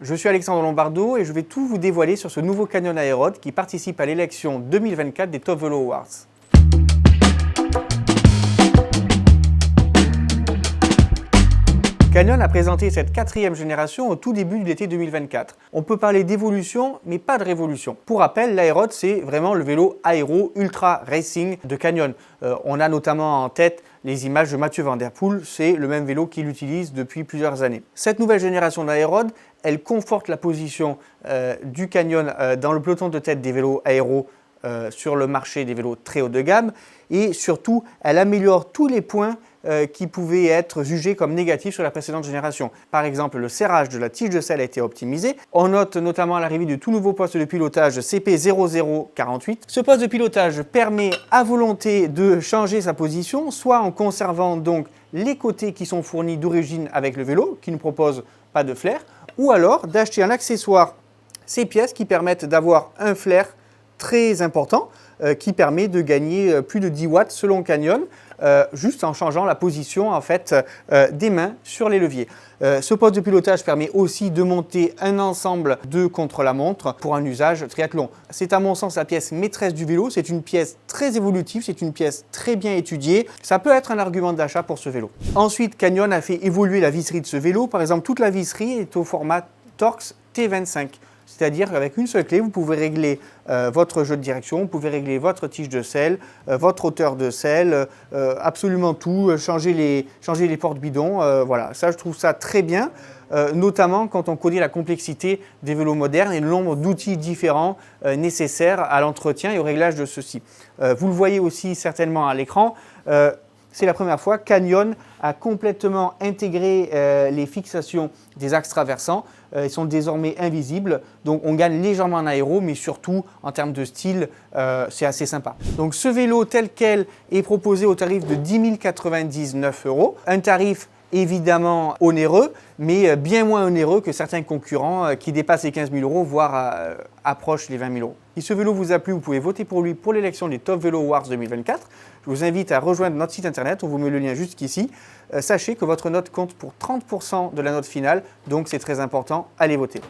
Je suis Alexandre Lombardo et je vais tout vous dévoiler sur ce nouveau Canyon Aérod qui participe à l'élection 2024 des Top Velo Awards. Canyon a présenté cette 4e génération au tout début de l'été 2024. On peut parler d'évolution, mais pas de révolution. Pour rappel, l'Aérod, c'est vraiment le vélo aéro ultra racing de Canyon. On a notamment en tête les images de Mathieu Van Der Poel, c'est le même vélo qu'il utilise depuis plusieurs années. Cette nouvelle génération d'Aérod, elle conforte la position du Canyon dans le peloton de tête des vélos aéro sur le marché des vélos très haut de gamme et surtout, elle améliore tous les points qui pouvaient être jugés comme négatifs sur la précédente génération. Par exemple, le serrage de la tige de selle a été optimisé. On note notamment l'arrivée du tout nouveau poste de pilotage CP0048. Ce poste de pilotage permet à volonté de changer sa position, soit en conservant donc les côtés qui sont fournis d'origine avec le vélo, qui ne propose pas de flair, ou alors d'acheter un accessoire, ces pièces qui permettent d'avoir un flair très important, qui permet de gagner plus de 10 watts selon Canyon, juste en changeant la position en fait, des mains sur les leviers. Ce poste de pilotage permet aussi de monter un ensemble de contre-la-montre pour un usage triathlon. C'est à mon sens la pièce maîtresse du vélo, c'est une pièce très évolutive, c'est une pièce très bien étudiée. Ça peut être un argument d'achat pour ce vélo. Ensuite, Canyon a fait évoluer la visserie de ce vélo. Par exemple, toute la visserie est au format Torx T25. C'est-à-dire qu'avec une seule clé, vous pouvez régler votre jeu de direction, vous pouvez régler votre tige de selle, votre hauteur de selle, absolument tout, changer les portes bidons. Voilà, ça je trouve ça très bien, notamment quand on connaît la complexité des vélos modernes et le nombre d'outils différents nécessaires à l'entretien et au réglage de ceux-ci. Vous le voyez aussi certainement à l'écran. C'est la première fois que Canyon a complètement intégré les fixations des axes traversants. Ils sont désormais invisibles, donc on gagne légèrement en aéro, mais surtout en termes de style, c'est assez sympa. Donc ce vélo tel quel est proposé au tarif de 10 099 €, un tarif évidemment onéreux, mais bien moins onéreux que certains concurrents qui dépassent les 15 000 €, voire approchent les 20 000 €. Si ce vélo vous a plu, vous pouvez voter pour lui pour l'élection des Top Velo Awards 2024. Je vous invite à rejoindre notre site internet, on vous met le lien jusqu'ici. Sachez que votre note compte pour 30% de la note finale, donc c'est très important, allez voter.